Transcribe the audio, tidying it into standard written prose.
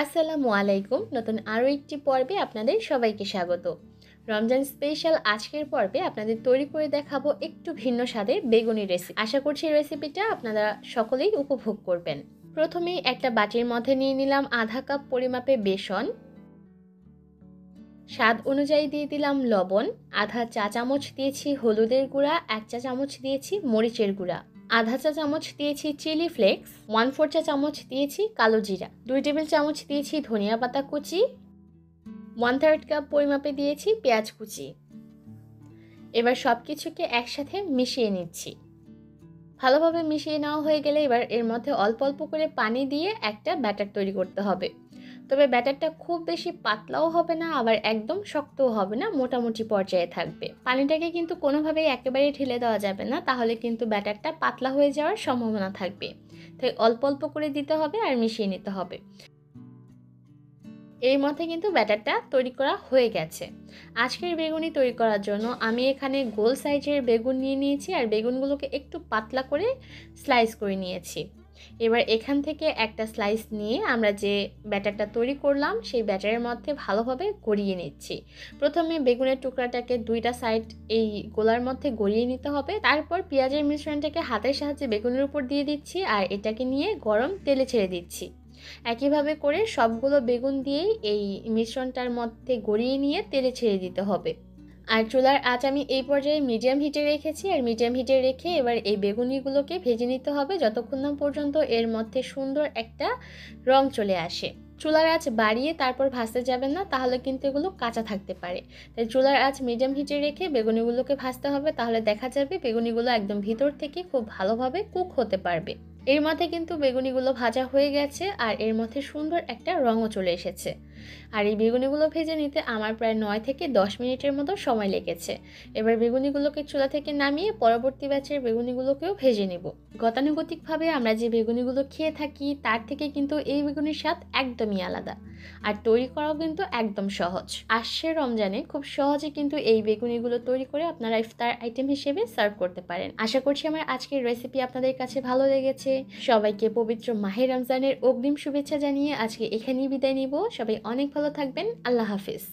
আসসালামু আলাইকুম। নতুন আরও একটি পর্বে আপনাদের সবাইকে স্বাগত। রমজান স্পেশাল আজকের পর্বে আপনাদের তৈরি করে দেখাবো একটু ভিন্ন স্বাদের বেগুনি রেসিপি। আশা করছি এই রেসিপিটা আপনারা সকলেই উপভোগ করবেন। প্রথমেই একটা বাটির মধ্যে নিয়ে নিলাম আধা কাপ পরিমাপে বেসন, স্বাদ অনুযায়ী দিয়ে দিলাম লবণ, আধা চা চামচ দিয়েছি হলুদের গুঁড়া, 1 চা চামচ দিয়েছি মরিচের গুঁড়া, আধা চা চামচ দিয়েছি চিলি ফ্লেক্স, 1/4 চা চামচ দিয়েছি কালো জিরা, 2 টেবিল চামচ দিয়েছি ধনিয়া পাতা কুচি, 1/3 কাপ পরিমাপে দিয়েছি পেঁয়াজ কুচি। এবার সব কিছুকে একসাথে মিশিয়ে নিচ্ছি। ভালোভাবে মিশিয়ে নেওয়া হয়ে গেলে এবার এর মধ্যে অল্প অল্প করে পানি দিয়ে একটা ব্যাটার তৈরি করতে হবে। তবে ব্যাটারটা খুব বেশি পাতলাও হবে না, আবার একদম শক্তও হবে না, মোটামুটি পর্যায়ে থাকবে। পানিটাকে কিন্তু কোনোভাবেই একেবারে ঢেলে দেওয়া যাবে না, তাহলে কিন্তু ব্যাটারটা পাতলা হয়ে যাওয়ার সম্ভাবনা থাকবে। তাই অল্প অল্প করে দিতে হবে আর মিশিয়ে নিতে হবে। এর মধ্যে কিন্তু ব্যাটারটা তৈরি করা হয়ে গেছে। আজকের বেগুনি তৈরি করার জন্য আমি এখানে গোল সাইজের বেগুন নিয়ে নিয়েছি আর বেগুনগুলোকে একটু পাতলা করে স্লাইস করে নিয়েছি। এবার এখান থেকে একটা স্লাইস নিয়ে আমরা যে ব্যাটারটা তৈরি করলাম সেই ব্যাটারের মধ্যে ভালোভাবে গড়িয়ে নিচ্ছি। প্রথমে বেগুনের টুকরাটাকে দুইটা সাইড এই গোলার মধ্যে গড়িয়ে নিতে হবে। তারপর পেঁয়াজের মিশ্রণটাকে হাতের সাহায্যে বেগুনের উপর দিয়ে দিচ্ছি আর এটাকে নিয়ে গরম তেলে ছেড়ে দিচ্ছি। একইভাবে করে সবগুলো বেগুন দিয়েই এই মিশ্রণটার মধ্যে গড়িয়ে নিয়ে তেলে ছেড়ে দিতে হবে। আর চুলার আঁচ আমি এই পর্যায়ে মিডিয়াম হিটে রেখেছি আর মিডিয়াম হিটে রেখে এবার এই বেগুনিগুলোকে ভেজে নিতে হবে যতক্ষণ না পর্যন্ত এর মধ্যে সুন্দর একটা রং চলে আসে। চুলার আঁচ বাড়িয়ে তারপর ভাজতে যাবেন না, তাহলে কিন্তু এগুলো কাঁচা থাকতে পারে। তাই চুলার আঁচ মিডিয়াম হিটে রেখে বেগুনিগুলোকে ভাজতে হবে, তাহলে দেখা যাবে বেগুনিগুলো একদম ভিতর থেকে খুব ভালোভাবে কুক হতে পারবে। এর মধ্যে কিন্তু বেগুনিগুলো ভাজা হয়ে গেছে আর এর মধ্যে সুন্দর একটা রঙও চলে এসেছে। আর এই বেগুনিগুলো ভেজে নিতে আমার প্রায় 9 থেকে 10 মিনিটের মতো সময় লেগেছে। এবার বেগুনিগুলোকে চুলা থেকে নামিয়ে পরবর্তী ব্যাচের বেগুনিগুলোকেও ভেজে নেব। গতানুগতিকভাবে আমরা যে বেগুনিগুলো খেয়ে থাকি তার থেকে কিন্তু এই বেগুনির স্বাদ একদমই আলাদা। আর তৈরি করাও কিন্তু একদম সহজ। আসছে রমজানে খুব সহজে কিন্তু এই বেগুনিগুলো তৈরি করে আপনারা ইফতার আইটেম হিসেবে সার্ভ করতে পারেন। আশা করছি আমার আজকের রেসিপি আপনাদের কাছে ভালো লেগেছে। সবাইকে পবিত্র মাহে রমজানের অগ্রিম শুভেচ্ছা জানিয়ে আজকে এখানেই বিদায় নিব। সবাই অনেক ভালো থাকবেন। আল্লাহ হাফিজ।